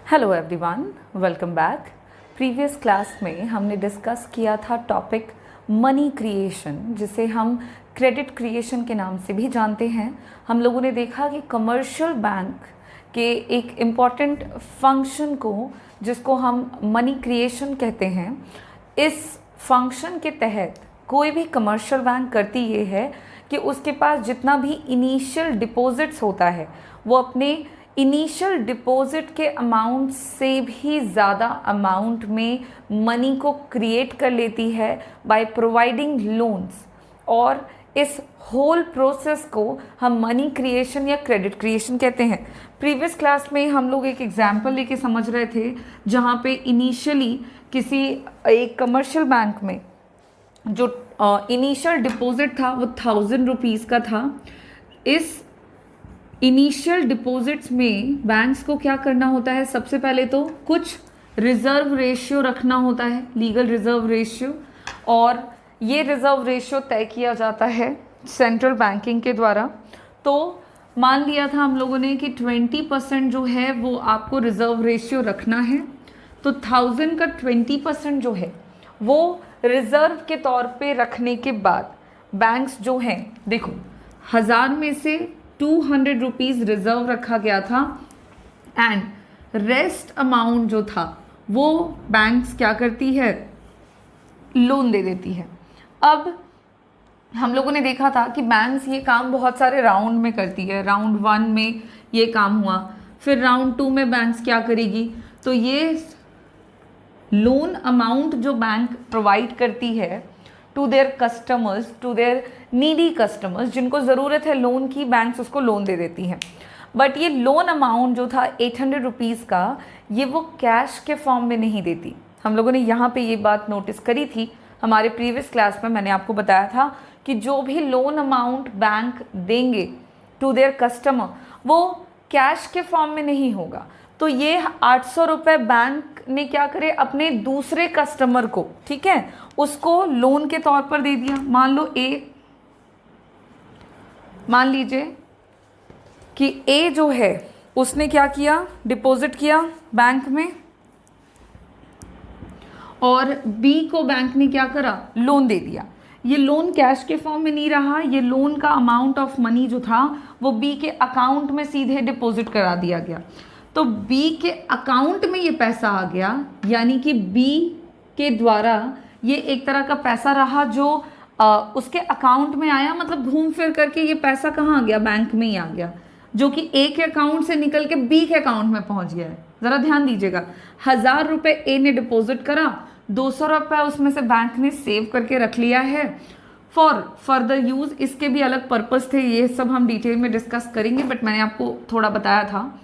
Hello everyone, welcome back. Previous class में हमने discuss किया था टॉपिक मनी क्रिएशन, जिसे हम क्रेडिट क्रिएशन के नाम से भी जानते हैं। हम लोगों ने देखा कि कमर्शियल बैंक के एक इम्पॉर्टेंट फंक्शन को, जिसको हम मनी क्रिएशन कहते हैं, इस फंक्शन के तहत कोई भी कमर्शियल बैंक करती ये है कि उसके पास जितना भी इनिशियल डिपॉजिट्स होता है वो अपने इनिशियल डिपॉजिट के अमाउंट से भी ज़्यादा अमाउंट में मनी को क्रिएट कर लेती है बाय प्रोवाइडिंग लोन्स। और इस होल प्रोसेस को हम मनी क्रिएशन या क्रेडिट क्रिएशन कहते हैं। प्रीवियस क्लास में हम लोग एक एग्जांपल लेके समझ रहे थे, जहाँ पे इनिशियली किसी एक कमर्शियल बैंक में जो इनिशियल डिपॉजिट था वो 1000 रुपीज़ का था। इस इनिशियल डिपॉजिट्स में बैंक्स को क्या करना होता है? सबसे पहले तो कुछ रिजर्व रेशियो रखना होता है, लीगल रिजर्व रेशियो, और ये रिजर्व रेशियो तय किया जाता है सेंट्रल बैंकिंग के द्वारा। तो मान लिया था हम लोगों ने कि 20% जो है वो आपको रिजर्व रेशियो रखना है। तो 1000 का 20% जो है वो रिजर्व के तौर पे रखने के बाद बैंक्स जो हैं, देखो 1000 में से 200 रुपीज़ रिजर्व रखा गया था एंड रेस्ट अमाउंट जो था वो बैंक्स क्या करती है? लोन दे देती है। अब हम लोगों ने देखा था कि बैंक्स ये काम बहुत सारे राउंड में करती है। राउंड 1 में ये काम हुआ, फिर राउंड 2 में बैंक्स क्या करेगी? तो ये लोन अमाउंट जो बैंक प्रोवाइड करती है to their customers, to their needy customers, जिनको ज़रूरत है लोन की, बैंक्स उसको लोन दे देती हैं। बट ये लोन अमाउंट जो था 800 रुपीज़ का, ये वो कैश के फॉर्म में नहीं देती। हम लोगों ने यहाँ पे ये बात नोटिस करी थी हमारे प्रीवियस क्लास में। मैंने आपको बताया था कि जो भी लोन अमाउंट बैंक देंगे टू देयर कस्टमर वो कैश के फॉर्म में नहीं होगा। तो ये 800 रुपये बैंक ने क्या करे? अपने दूसरे कस्टमर को, ठीक है, उसको लोन के तौर पर दे दिया। मान लीजिए कि ए जो है उसने क्या किया? डिपॉजिट किया बैंक में, और बी को बैंक ने क्या करा? लोन दे दिया। ये लोन कैश के फॉर्म में नहीं रहा, ये लोन का अमाउंट ऑफ मनी जो था वो बी के अकाउंट में सीधे डिपॉजिट करा दिया गया। तो बी के अकाउंट में ये पैसा आ गया, यानी कि बी के द्वारा ये एक तरह का पैसा रहा जो उसके अकाउंट में आया। मतलब घूम फिर करके ये पैसा कहाँ आ गया? बैंक में ही आ गया, जो कि ए के अकाउंट से निकल के बी के अकाउंट में पहुंच गया है। ज़रा ध्यान दीजिएगा, 1000 रुपये ए ने डिपॉजिट करा, 200 रुपये उसमें से बैंक ने सेव करके रख लिया है फॉर फर्दर यूज़। इसके भी अलग पर्पस थे, ये सब हम डिटेल में डिस्कस करेंगे, बट मैंने आपको थोड़ा बताया था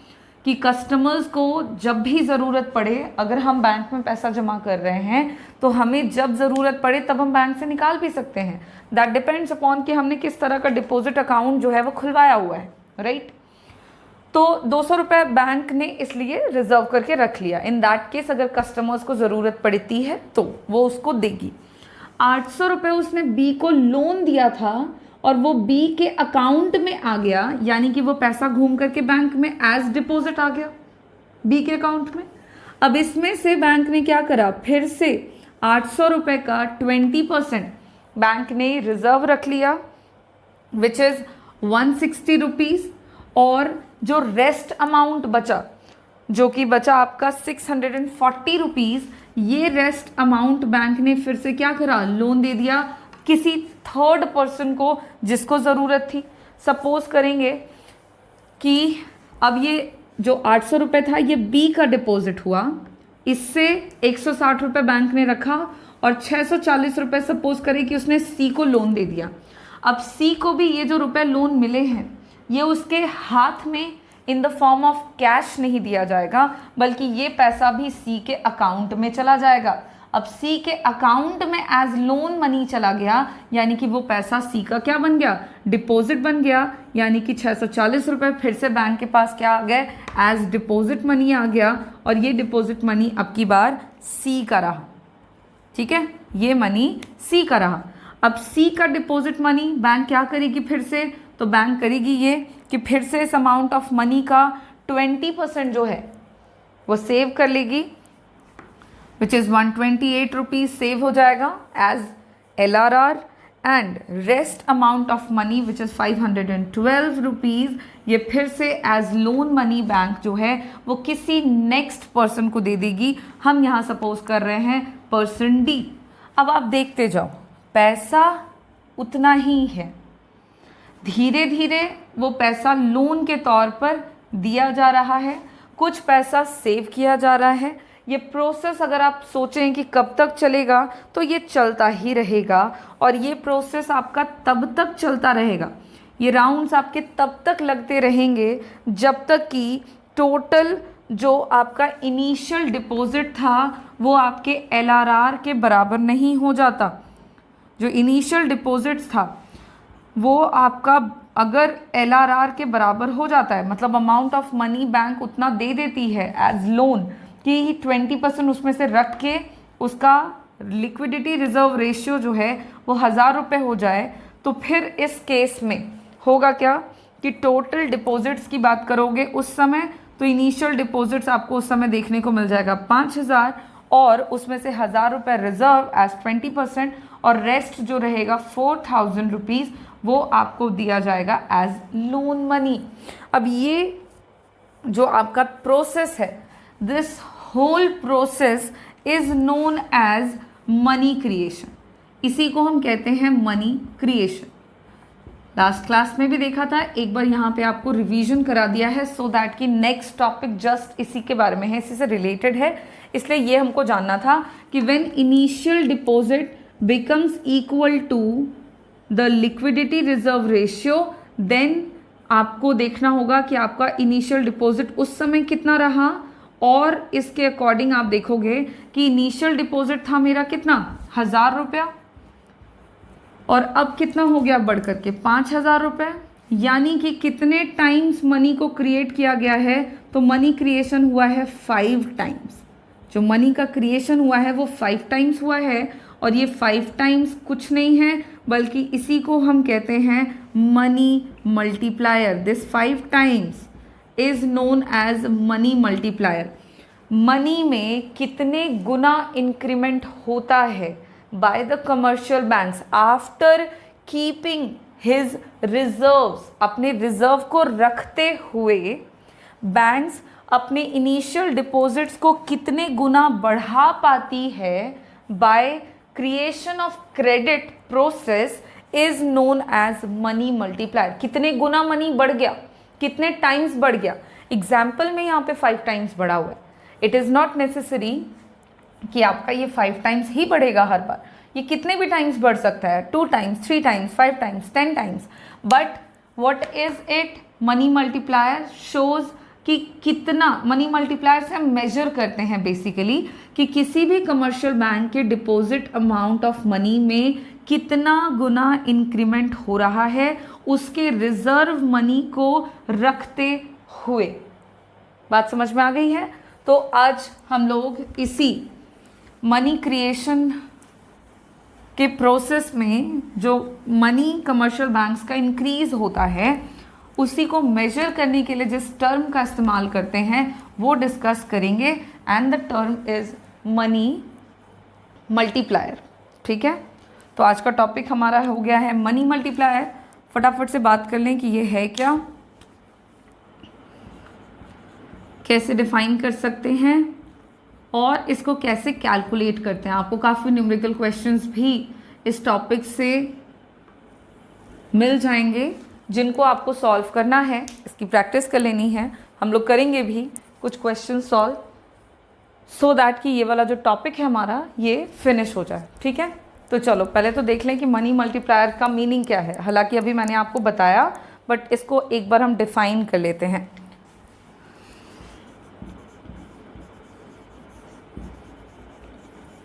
कि कस्टमर्स को जब भी ज़रूरत पड़े, अगर हम बैंक में पैसा जमा कर रहे हैं तो हमें जब ज़रूरत पड़े तब हम बैंक से निकाल भी सकते हैं। दैट डिपेंड्स अपॉन कि हमने किस तरह का डिपॉजिट अकाउंट जो है वो खुलवाया हुआ है, राइट। तो 200 रुपये बैंक ने इसलिए रिजर्व करके रख लिया। इन दैट केस अगर कस्टमर्स को ज़रूरत पड़ती है तो वो उसको देगी। 800 रुपये उसने बी को लोन दिया था और वो बी के अकाउंट में आ गया, यानी कि वो पैसा घूम करके बैंक में एज डिपॉजिट आ गया बी के अकाउंट में। अब इसमें से बैंक ने क्या करा? फिर से 800 रुपये का 20% बैंक ने रिजर्व रख लिया, विच इज़ 160 रुपीज़, और जो रेस्ट अमाउंट बचा, जो कि बचा आपका 640 रुपीज़, ये रेस्ट अमाउंट बैंक ने फिर से क्या करा? लोन दे दिया किसी थर्ड पर्सन को जिसको ज़रूरत थी। सपोज करेंगे कि अब ये जो 800 रुपये था ये बी का डिपॉजिट हुआ, इससे 160 रुपये बैंक ने रखा और 640 रुपये सपोज करें कि उसने सी को लोन दे दिया। अब सी को भी ये जो रुपए लोन मिले हैं ये उसके हाथ में in the form of cash नहीं दिया जाएगा, बल्कि ये पैसा भी सी के अकाउंट में चला जाएगा। अब सी के अकाउंट में एज लोन मनी चला गया, यानी कि वो पैसा सी का क्या बन गया? डिपॉजिट बन गया, यानी कि 640 रुपये फिर से बैंक के पास क्या आ गए? एज डिपॉजिट मनी आ गया, और ये डिपॉजिट मनी अब की बार सी का रहा, ठीक है, ये मनी सी का रहा। अब सी का डिपॉजिट मनी बैंक क्या करेगी? फिर से तो बैंक करेगी ये कि फिर से इस अमाउंट ऑफ मनी का 20% जो है वो सेव कर लेगी, विच इज़ 128 रुपीज़ सेव हो जाएगा as LRR, and rest amount of money which is 512 rupees ये फिर से एज लोन मनी बैंक जो है वो किसी नेक्स्ट पर्सन को दे देगी। हम यहाँ सपोज कर रहे हैं पर्सन D। अब आप देखते जाओ, पैसा उतना ही है, धीरे धीरे वो पैसा लोन के तौर पर दिया जा रहा है, कुछ पैसा सेव किया जा रहा है। ये प्रोसेस अगर आप सोचें कि कब तक चलेगा तो ये चलता ही रहेगा, और ये प्रोसेस आपका तब तक चलता रहेगा, ये राउंड्स आपके तब तक लगते रहेंगे जब तक कि टोटल जो आपका इनिशियल डिपॉजिट था वो आपके LRR के बराबर नहीं हो जाता। जो इनिशियल डिपॉजिट्स था वो आपका अगर LRR के बराबर हो जाता है, मतलब अमाउंट ऑफ मनी बैंक उतना दे देती है एज लोन कि 20% उसमें से रख के उसका लिक्विडिटी रिजर्व रेशियो जो है वो 1000 रुपये हो जाए, तो फिर इस केस में होगा क्या कि टोटल डिपॉजिट्स की बात करोगे उस समय तो इनिशियल डिपॉजिट्स आपको उस समय देखने को मिल जाएगा 5000, और उसमें से 1000 रुपये रिजर्व एज 20%, और रेस्ट जो रहेगा 4000 रुपीज़ वो आपको दिया जाएगा एज लोन मनी। अब ये जो आपका प्रोसेस है, this whole process is known as money creation, इसी को हम कहते हैं मनी क्रिएशन। लास्ट क्लास में भी देखा था, एक बार यहाँ पे आपको रिवीजन करा दिया है सो दैट कि नेक्स्ट टॉपिक जस्ट इसी के बारे में है, इसी से रिलेटेड है, इसलिए ये हमको जानना था कि when initial deposit becomes equal to the liquidity reserve ratio, then आपको देखना होगा कि आपका इनिशियल डिपॉजिट उस समय कितना रहा, और इसके अकॉर्डिंग आप देखोगे कि इनिशियल डिपॉजिट था मेरा कितना 1000 रुपया, और अब कितना हो गया बढ़ करके 5000 रुपये, यानी कि कितने टाइम्स मनी को क्रिएट किया गया है, तो मनी क्रिएशन हुआ है 5 टाइम्स। जो मनी का क्रिएशन हुआ है वो 5 टाइम्स हुआ है, और ये 5 टाइम्स कुछ नहीं है बल्कि इसी को हम कहते हैं money multiplier. This 5 times is known as money multiplier. Money में कितने गुना इंक्रीमेंट होता है by the commercial banks after keeping his reserves, अपने रिजर्व को रखते हुए बैंक्स अपने इनिशियल डिपॉजिट्स को कितने गुना बढ़ा पाती है by creation of credit process is known as money multiplier. कितने गुना मनी बढ़ गया, कितने टाइम्स बढ़ गया। एग्जाम्पल में यहाँ पे 5 टाइम्स बढ़ा हुआ है, इट इज़ नॉट नेसेसरी कि आपका ये 5 टाइम्स ही बढ़ेगा हर बार, ये कितने भी टाइम्स बढ़ सकता है, 2 times, 3 times, 5 times, 10 times, but what is it, money multiplier shows कि कितना, मनी मल्टीप्लायर से हम मेजर करते हैं बेसिकली कि किसी भी कमर्शियल बैंक के डिपॉजिट अमाउंट ऑफ मनी में कितना गुना इंक्रीमेंट हो रहा है उसके रिजर्व मनी को रखते हुए। बात समझ में आ गई है? तो आज हम लोग इसी मनी क्रिएशन के प्रोसेस में जो मनी कमर्शियल बैंक्स का इंक्रीज होता है उसी को मेजर करने के लिए जिस टर्म का इस्तेमाल करते हैं वो डिस्कस करेंगे, and the term is money multiplier. ठीक है, तो आज का टॉपिक हमारा हो गया है मनी मल्टीप्लायर। फटाफट से बात कर लें कि ये है क्या, कैसे डिफाइन कर सकते हैं और इसको कैसे कैलकुलेट करते हैं। आपको काफ़ी न्यूमेरिकल क्वेश्चंस भी इस टॉपिक से मिल जाएंगे जिनको आपको सॉल्व करना है, इसकी प्रैक्टिस कर लेनी है। हम लोग करेंगे भी कुछ क्वेश्चन सॉल्व सो दैट कि ये वाला जो टॉपिक है हमारा ये फिनिश हो जाए। ठीक है, तो चलो पहले तो देख लें कि मनी मल्टीप्लायर का मीनिंग क्या है। हालांकि अभी मैंने आपको बताया बट इसको एक बार हम डिफाइन कर लेते हैं।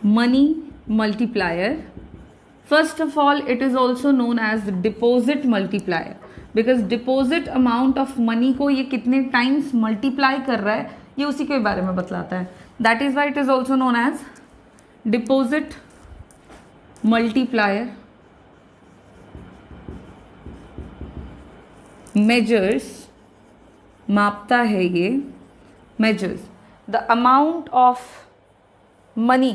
Money multiplier, first of all it is also known as deposit multiplier because deposit amount of money को ये कितने times multiply कर रहा है ये उसी के बारे में बतलाता है। that is why it is also known as deposit multiplier measures, मापता है ये measures the amount of money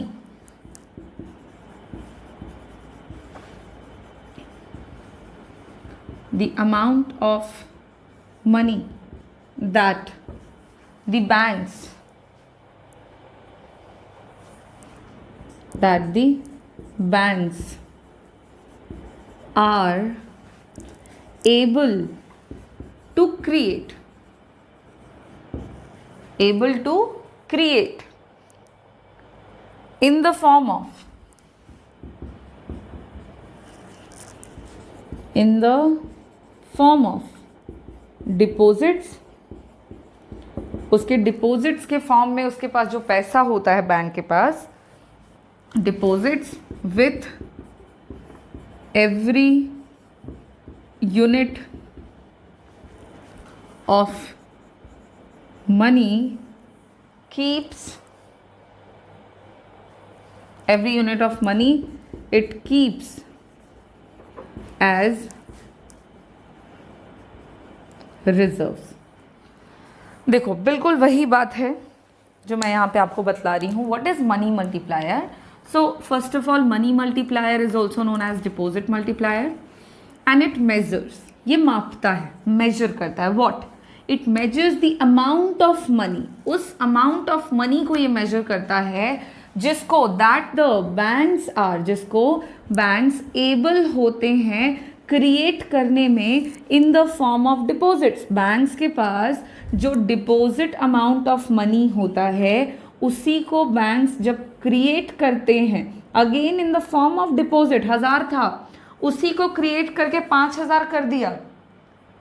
that the banks are able to create in the form of deposits, उसके डिपॉजिट्स के फॉर्म में उसके पास जो पैसा होता है बैंक के पास, deposits with every unit of money keeps every unit of money it keeps as reserves. देखो बिल्कुल वही बात है जो मैं यहाँ पे आपको बतला रही हूँ। What is money multiplier? So first of all money multiplier is also known as deposit multiplier and it measures, ये मापता है, मेजर करता है। What? It measures the amount of money, उस अमाउंट ऑफ मनी को ये मेजर करता है जिसको दैट द बैंक्स आर, जिसको बैंक्स एबल होते हैं क्रिएट करने में in the form of deposits. Banks के पास जो डिपॉजिट अमाउंट ऑफ मनी होता है उसी को बैंक्स जब क्रिएट करते हैं, again in the form of deposit, 1000 था उसी को क्रिएट करके 5000 कर दिया,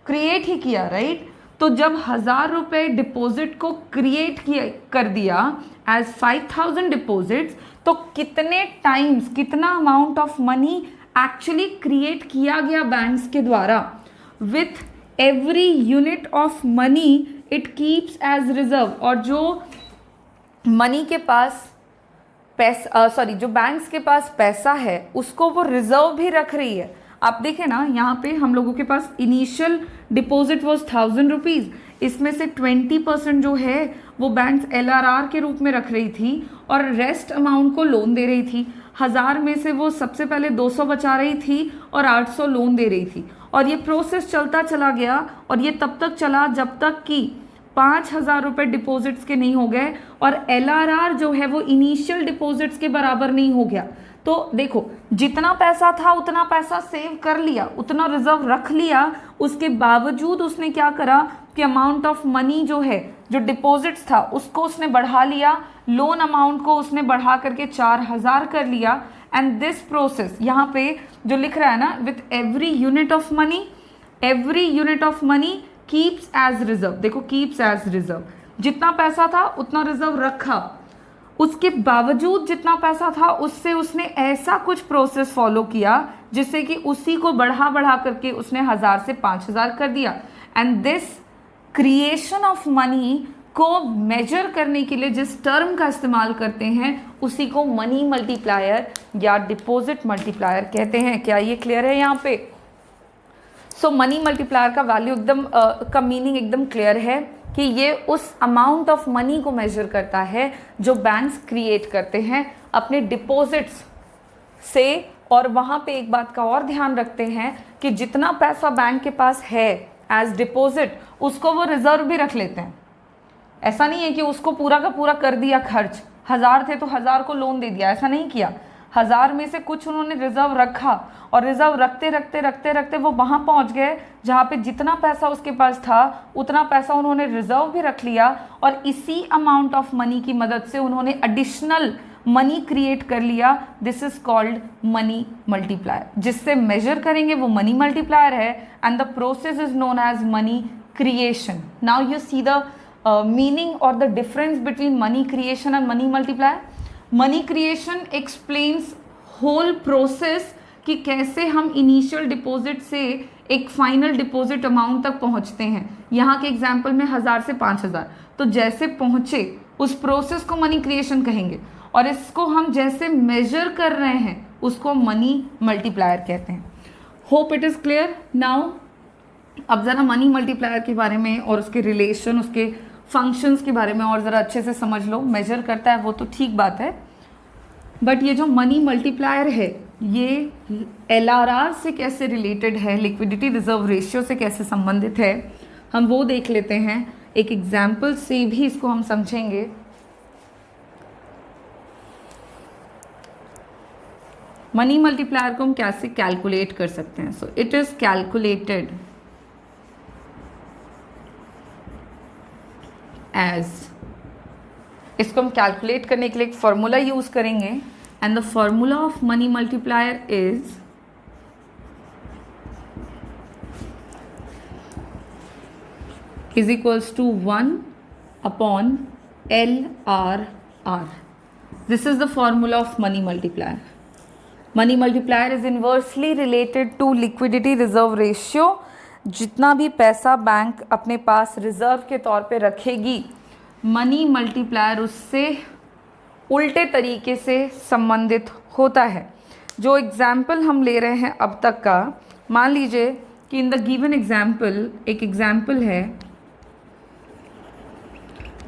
क्रिएट ही किया, राइट? तो जब 1000 रुपये डिपॉजिट को क्रिएट किया कर दिया एज 5000 डिपॉजिट्स, तो कितने टाइम्स, कितना amount of money actually create किया गया बैंक्स के द्वारा। With every unit of money it keeps as reserve, और जो मनी के पास पैसा जो बैंक्स के पास पैसा है उसको वो रिजर्व भी रख रही है। आप देखें ना, यहाँ पे हम लोगों के पास इनिशियल डिपॉजिट वॉज 1000 रुपीज़, इसमें से 20% जो है वो बैंक्स LRR के रूप में रख रही थी और रेस्ट अमाउंट को लोन दे रही थी। 1000 में से वो सबसे पहले 200 बचा रही थी और 800 लोन दे रही थी, और ये प्रोसेस चलता चला गया और ये तब तक चला जब तक कि 5000 रुपये डिपॉजिट्स के नहीं हो गए और LRR जो है वो इनिशियल डिपॉजिट्स के बराबर नहीं हो गया। तो देखो जितना पैसा था उतना पैसा सेव कर लिया, उतना रिजर्व रख लिया, उसके बावजूद उसने क्या करा कि अमाउंट ऑफ मनी जो है, जो डिपॉजिट्स था उसको उसने बढ़ा लिया, लोन अमाउंट को उसने बढ़ा करके 4000 कर लिया। एंड दिस प्रोसेस यहाँ पे जो लिख रहा है ना, with every unit of money keeps as reserve, देखो कीप्स एज रिजर्व, जितना पैसा था उतना रिजर्व रखा, उसके बावजूद जितना पैसा था उससे उसने ऐसा कुछ प्रोसेस फॉलो किया जिससे कि उसी को बढ़ा करके उसने 1000 से 5000 कर दिया। And this creation of money को मेजर करने के लिए जिस टर्म का इस्तेमाल करते हैं उसी को मनी मल्टीप्लायर या डिपॉजिट मल्टीप्लायर कहते हैं। क्या ये क्लियर है यहाँ पे? सो मनी मल्टीप्लायर का वैल्यू एकदम का मीनिंग एकदम क्लियर है कि ये उस अमाउंट ऑफ मनी को मेजर करता है जो बैंक्स क्रिएट करते हैं अपने डिपॉजिट्स से। और वहाँ पे एक बात का और ध्यान रखते हैं कि जितना पैसा बैंक के पास है एज डिपॉजिट उसको वो रिजर्व भी रख लेते हैं। ऐसा नहीं है कि उसको पूरा का पूरा कर दिया खर्च, 1000 थे तो 1000 को लोन दे दिया, ऐसा नहीं किया। 1000 में से कुछ उन्होंने रिजर्व रखा और रिजर्व रखते वो वहाँ पहुँच गए जहाँ पे जितना पैसा उसके पास था उतना पैसा उन्होंने रिजर्व भी रख लिया और इसी अमाउंट ऑफ मनी की मदद से उन्होंने एडिशनल मनी क्रिएट कर लिया। This is called money multiplier. जिससे मेजर करेंगे वो मनी मल्टीप्लायर है and the process is known as money creation. Now you see the meaning or the difference between money creation and money multiplier. Money creation explains whole process कि कैसे हम initial deposit से एक final deposit amount तक पहुंचते हैं। यहाँ के एग्जाम्पल में 1000 से 5000, तो जैसे पहुंचे उस प्रोसेस को मनी क्रिएशन कहेंगे और इसको हम जैसे मेजर कर रहे हैं उसको मनी मल्टीप्लायर कहते हैं। Hope it is clear now. अब ज़रा मनी मल्टीप्लायर के बारे में और उसके रिलेशन, उसके फंक्शंस के बारे में और ज़रा अच्छे से समझ लो। मेजर करता है वो तो ठीक बात है, बट ये जो मनी मल्टीप्लायर है ये LRR से कैसे रिलेटेड है, लिक्विडिटी रिजर्व रेशियो से कैसे संबंधित है, हम वो देख लेते हैं। एक एग्जाम्पल से भी इसको हम समझेंगे। मनी मल्टीप्लायर को हम कैसे कैलकुलेट कर सकते हैं। So it is calculated as, इसको हम कैलकुलेट करने के लिए एक फॉर्मूला यूज करेंगे, and the formula of money multiplier is equals to 1 upon LRR. This is the formula of money multiplier. Money multiplier is inversely related to liquidity reserve ratio. जितना भी पैसा बैंक अपने पास reserve के तौर पे रखेगी, money multiplier उससे उल्टे तरीके से संबंधित होता है। जो एग्जाम्पल हम ले रहे हैं अब तक का, मान लीजिए कि इन द गिवन एग्जाम्पल, एक एग्जाम्पल है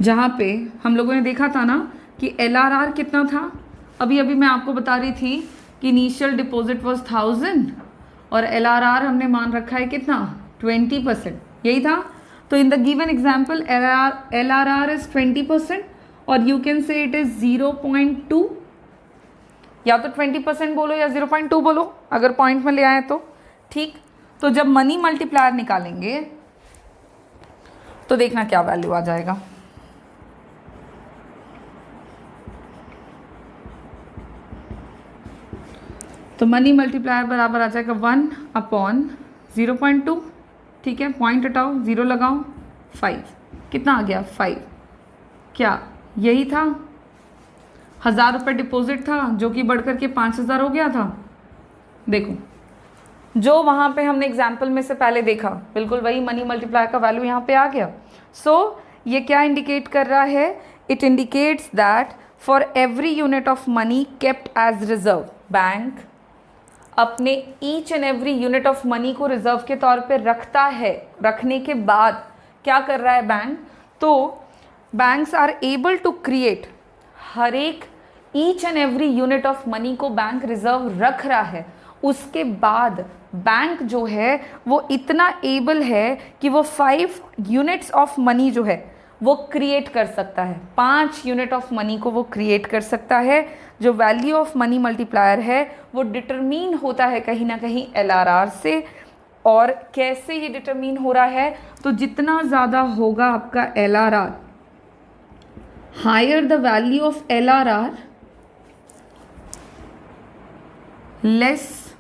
जहाँ पे हम लोगों ने देखा था ना कि LRR कितना था। अभी मैं आपको बता रही थी कि इनिशियल डिपॉजिट वाज 1000 और LRR हमने मान रखा है कितना, 20%, यही था। तो in the given example LRR is 20% और you can say it is 0.2, या तो 20% बोलो या 0.2 बोलो, अगर पॉइंट में ले आए तो ठीक। तो जब मनी मल्टीप्लायर निकालेंगे तो देखना क्या वैल्यू आ जाएगा। तो मनी मल्टीप्लायर बराबर आ जाएगा 1 अपॉन 0.2, ठीक है, पॉइंट हटाओ, 0 लगाओ, 5, कितना आ गया 5। क्या यही था, 1000 रुपये डिपॉजिट था जो कि बढ़कर के 5000 हो गया था। देखो जो वहाँ पे हमने एग्जाम्पल में से पहले देखा, बिल्कुल वही मनी मल्टीप्लायर का वैल्यू यहाँ पे आ गया। सो ये क्या इंडिकेट कर रहा है, it indicates that for every unit of money kept as reserve, bank अपने each and every unit of money को रिजर्व के तौर पे रखता है। रखने के बाद क्या कर रहा है बैंक, तो banks are able to create, हर एक each and every unit of money को बैंक रिजर्व रख रहा है। उसके बाद बैंक जो है वो इतना एबल है कि वो 5 यूनिट्स ऑफ मनी जो है वो क्रिएट कर सकता है, 5 यूनिट ऑफ मनी को वो क्रिएट कर सकता है। जो वैल्यू ऑफ मनी मल्टीप्लायर है वो डिटरमीन होता है कहीं ना कहीं LRR से। और कैसे ये डिटरमीन हो रहा है, तो जितना ज़्यादा होगा आपका LRR, higher the value of LRR, less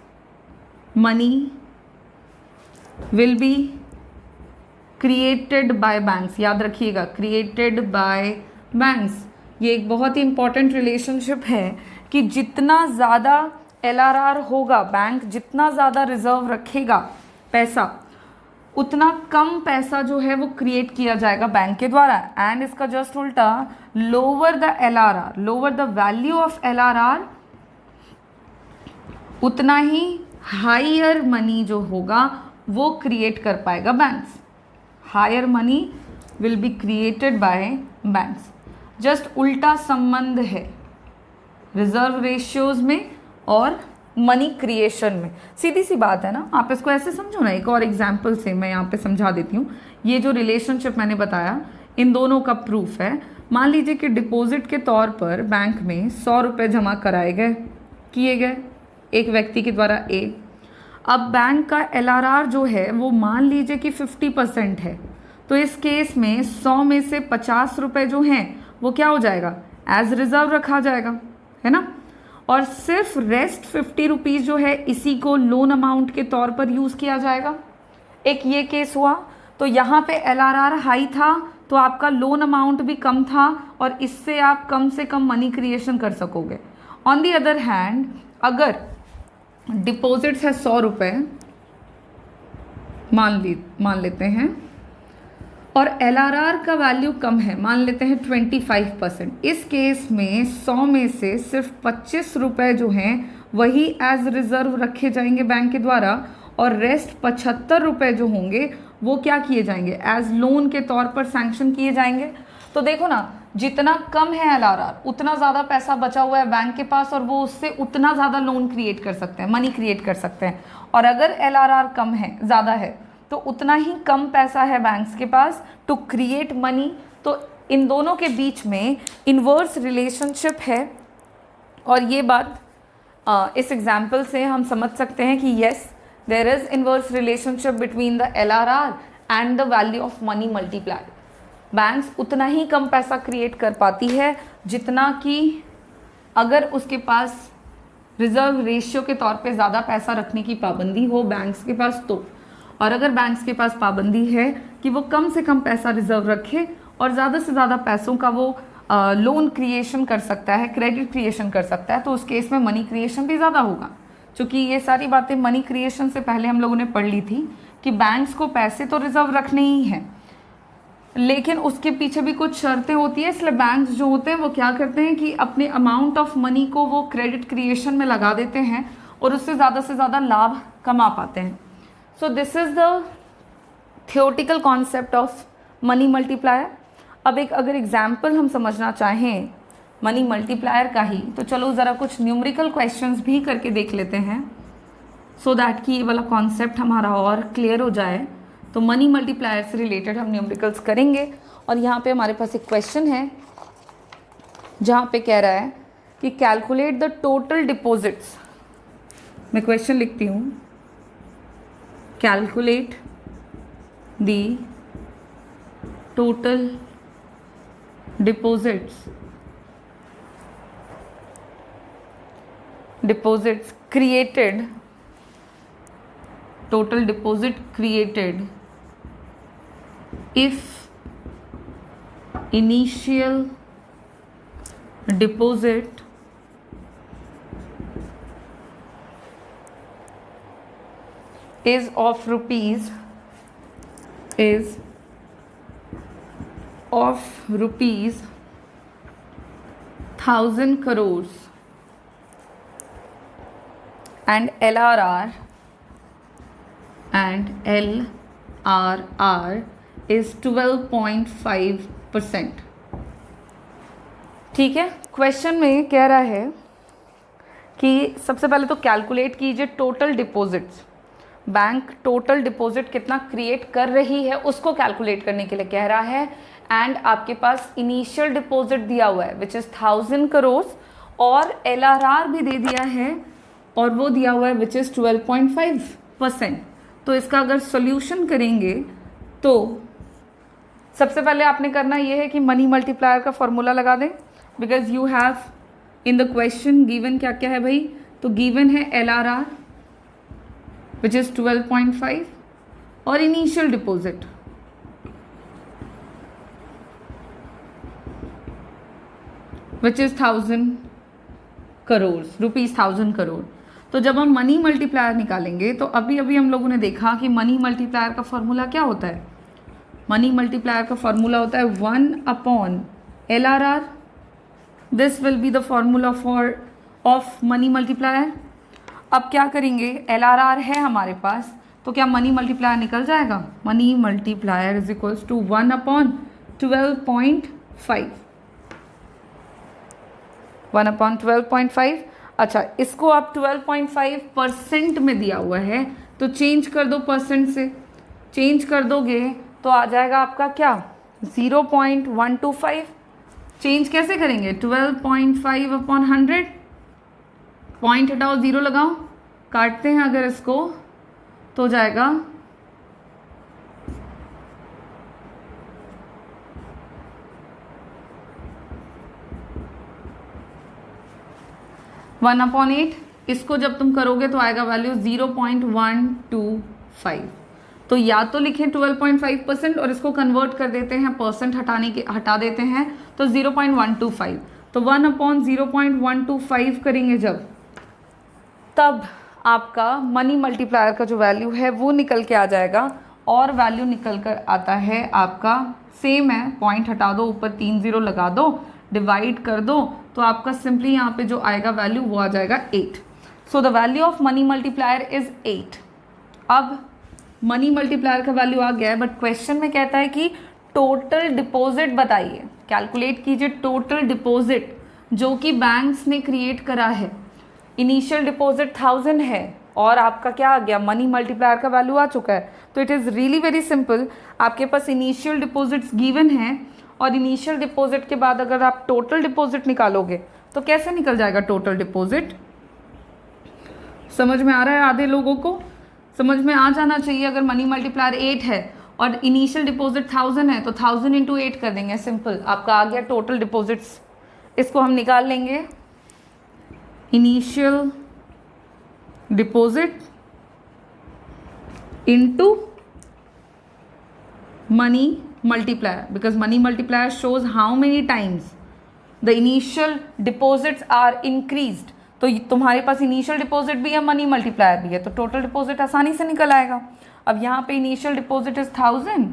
money will be created by banks. याद रखिएगा, क्रिएटेड बाय बैंक्स, ये एक बहुत ही इंपॉर्टेंट रिलेशनशिप है कि जितना ज़्यादा LRR होगा, बैंक जितना ज़्यादा रिजर्व रखेगा पैसा, उतना कम पैसा जो है वो क्रिएट किया जाएगा बैंक के द्वारा। एंड इसका जस्ट उल्टा, lower the LRR, lower the value of LRR, उतना ही हायर मनी जो होगा वो क्रिएट कर पाएगा banks. Higher money will be created by banks. Just उल्टा संबंध है रिजर्व रेशियोज में और मनी क्रिएशन में। सीधी सी बात है ना, आप इसको ऐसे समझो ना। एक और एग्जाम्पल से मैं यहाँ पे समझा देती हूँ। ये जो रिलेशनशिप मैंने बताया, इन दोनों का प्रूफ है। मान लीजिए कि डिपॉजिट के तौर पर बैंक में 100 रुपये जमा कराए गए, किए गए एक व्यक्ति के द्वारा A। अब बैंक का LRR जो है वो मान लीजिए कि 50% है, तो इस केस में 100 में से 50 रुपये जो हैं वो क्या हो जाएगा, एज रिजर्व रखा जाएगा, है ना। और सिर्फ रेस्ट 50 रुपीज़ जो है इसी को लोन अमाउंट के तौर पर यूज़ किया जाएगा। एक ये केस हुआ। तो यहाँ पे LRR हाई था तो आपका लोन अमाउंट भी कम था और इससे आप कम से कम मनी क्रिएशन कर सकोगे। ऑन दी अदर हैंड, अगर डिपॉजिट्स है 100 रुपये मान लेते हैं और LRR का वैल्यू कम है, मान लेते हैं 25%। इस केस में 100 में से सिर्फ 25 रुपये जो हैं वही एज रिजर्व रखे जाएंगे बैंक के द्वारा और रेस्ट 75 रुपये जो होंगे वो क्या किए जाएंगे, एज लोन के तौर पर सैंक्शन किए जाएंगे। तो देखो ना, जितना कम है एलआरआर उतना ज़्यादा पैसा बचा हुआ है बैंक के पास और वो उससे उतना ज़्यादा लोन क्रिएट कर सकते हैं, मनी क्रिएट कर सकते हैं। और अगर एलआरआर कम है, ज़्यादा है, तो उतना ही कम पैसा है बैंक्स के पास टू क्रिएट मनी। तो इन दोनों के बीच में इन्वर्स रिलेशनशिप है। और ये बात इस एग्जाम्पल से हम समझ सकते हैं कि yes, there is inverse relationship between the LRR and the value of money multiplier. Banks उतना ही कम पैसा क्रिएट कर पाती है जितना कि अगर उसके पास रिजर्व रेशियो के तौर पे ज़्यादा पैसा रखने की पाबंदी हो बैंक्स के पास तो। और अगर बैंक्स के पास पाबंदी है कि वो कम से कम पैसा रिजर्व रखे और ज़्यादा से ज़्यादा पैसों का वो लोन क्रिएशन कर सकता है, क्रेडिट क्रिएशन कर सकता है, तो उस केस में मनी क्रिएशन भी ज़्यादा होगा। क्योंकि ये सारी बातें मनी क्रिएशन से पहले हम लोगों ने पढ़ ली थी कि बैंक्स को पैसे तो रिजर्व रखने ही हैं, लेकिन उसके पीछे भी कुछ शर्तें होती है। इसलिए बैंक्स जो होते हैं वो क्या करते हैं कि अपने अमाउंट ऑफ मनी को वो क्रेडिट क्रिएशन में लगा देते हैं और उससे ज़्यादा लाभ कमा पाते हैं। So this is the theoretical concept of money multiplier. अब एक अगर एग्जाम्पल हम समझना चाहें मनी मल्टीप्लायर का ही, तो चलो ज़रा कुछ न्यूमेरिकल क्वेश्चंस भी करके देख लेते हैं सो दैट कि ये वाला कॉन्सेप्ट हमारा और क्लियर हो जाए। तो मनी मल्टीप्लायर से रिलेटेड हम न्यूमेरिकल्स करेंगे। और यहाँ पे हमारे पास एक क्वेश्चन है जहाँ पे कह रहा है कि कैलकुलेट द टोटल डिपॉजिट्स। मैं क्वेश्चन लिखती हूँ, calculate the total deposits created, total deposit created if initial deposit is of rupees 1,000 crores and LRR is 12.5%। ठीक है, क्वेश्चन में कह रहा है कि सबसे पहले तो कैलकुलेट कीजिए total deposits. Bank total deposit कितना क्रिएट कर रही है उसको कैलकुलेट करने के लिए कह रहा है। एंड आपके पास इनिशियल डिपॉजिट दिया हुआ है विच इज़ 1000 करोड़ और LRR भी दे दिया है और वो दिया हुआ है विच इज़ 12.5%। तो इसका अगर सोल्यूशन करेंगे तो सबसे पहले आपने करना ये है कि मनी मल्टीप्लायर का फॉर्मूला लगा दें, because you have in the question given क्या क्या है भाई, तो गिवन है LRR विच इज़ 12.5 और initial deposit which is 1000 crore, rupees 1000 crore. तो जब हम मनी मल्टीप्लायर निकालेंगे तो अभी हम लोगों ने देखा कि मनी मल्टीप्लायर का फॉर्मूला क्या होता है। मनी मल्टीप्लायर का फॉर्मूला होता है 1/LRR। This will be the formula of money multiplier. अब क्या करेंगे, LRR है हमारे पास, तो क्या मनी मल्टीप्लायर निकल जाएगा। Money multiplier is equals to 1/12.5। 1/12.5। अच्छा, इसको आप 12.5% में दिया हुआ है तो चेंज कर दो, परसेंट से चेंज कर दोगे तो आ जाएगा आपका क्या 0.125। चेंज कैसे करेंगे, 12.5/100, पॉइंट हटाओ, ज़ीरो लगाओ, काटते हैं अगर इसको तो जाएगा 1/8। इसको जब तुम करोगे तो आएगा वैल्यू 0.125। तो या तो लिखें 12.5% और इसको कन्वर्ट कर देते हैं, परसेंट हटा देते हैं तो 0.125। तो 1/0.125 करेंगे जब, तब आपका मनी मल्टीप्लायर का जो वैल्यू है वो निकल के आ जाएगा। और वैल्यू निकल कर आता है आपका सेम है, पॉइंट हटा दो, ऊपर 3 0 लगा दो, डिवाइड कर दो, तो आपका सिंपली यहाँ पे जो आएगा वैल्यू वो आ जाएगा 8। So the value of money multiplier is 8। अब मनी मल्टीप्लायर का वैल्यू आ गया है, बट क्वेश्चन में कहता है कि टोटल डिपॉजिट बताइए, कैलकुलेट कीजिए टोटल डिपॉजिट जो कि बैंक्स ने क्रिएट करा है। इनिशियल डिपॉजिट 1000 है और आपका क्या आ गया, मनी मल्टीप्लायर का वैल्यू आ चुका है। तो it is really very simple, आपके पास इनिशियल डिपॉजिट्स गिवन हैं और इनिशियल डिपॉजिट के बाद अगर आप टोटल डिपॉजिट निकालोगे तो कैसे निकल जाएगा टोटल डिपॉजिट। समझ में आ रहा है? आधे लोगों को समझ में आ जाना चाहिए। अगर मनी मल्टीप्लायर 8 है और इनिशियल डिपॉजिट 1000 है तो 1000 इंटू 8 कर देंगे, सिंपल, आपका आ गया टोटल डिपॉजिट्स। इसको हम निकाल लेंगे, initial deposit into money multiplier, because money multiplier shows how many times the initial deposits are increased। तो तुम्हारे पास इनिशियल डिपॉजिट भी है, मनी मल्टीप्लायर भी है, तो टोटल डिपॉजिट आसानी से निकल आएगा। अब यहाँ पे initial deposit is 1000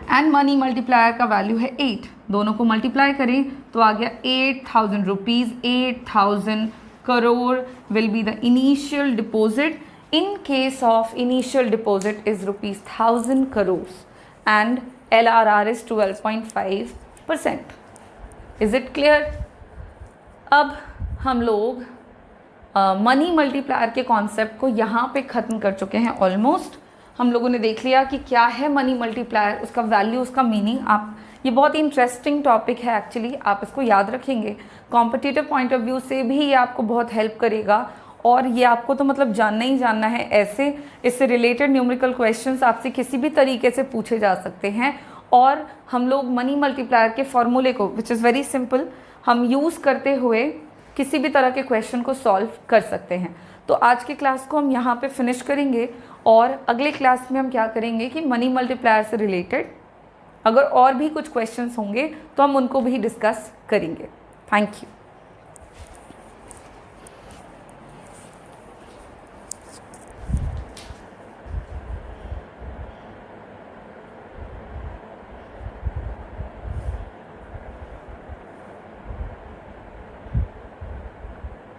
and money multiplier का वैल्यू है 8, दोनों को मल्टीप्लाई करें तो आ गया 8000 rupees. 8000 crore will be the initial deposit in case of initial deposit is ₹1000 crores and LRR is 12.5%। Is it clear? अब हम लोग मनी मल्टीप्लायर के कॉन्सेप्ट को यहाँ पे ख़त्म कर चुके हैं ऑलमोस्ट। हम लोगों ने देख लिया कि क्या है मनी मल्टीप्लायर, उसका वैल्यू, उसका मीनिंग। आप, ये बहुत ही इंटरेस्टिंग टॉपिक है एक्चुअली, आप इसको याद रखेंगे, कॉम्पिटिटिव पॉइंट ऑफ व्यू से भी ये आपको बहुत हेल्प करेगा और ये आपको तो मतलब जानना ही जानना है। ऐसे इससे रिलेटेड न्यूमेरिकल क्वेश्चंस आपसे किसी भी तरीके से पूछे जा सकते हैं और हम लोग मनी मल्टीप्लायर के फॉर्मूले को, विच इज़ वेरी सिंपल, हम यूज़ करते हुए किसी भी तरह के क्वेश्चन को सॉल्व कर सकते हैं। तो आज की क्लास को हम यहाँ पे फिनिश करेंगे और अगले क्लास में हम क्या करेंगे कि मनी मल्टीप्लायर से रिलेटेड अगर और भी कुछ क्वेश्चंस होंगे तो हम उनको भी डिस्कस करेंगे। Thank you.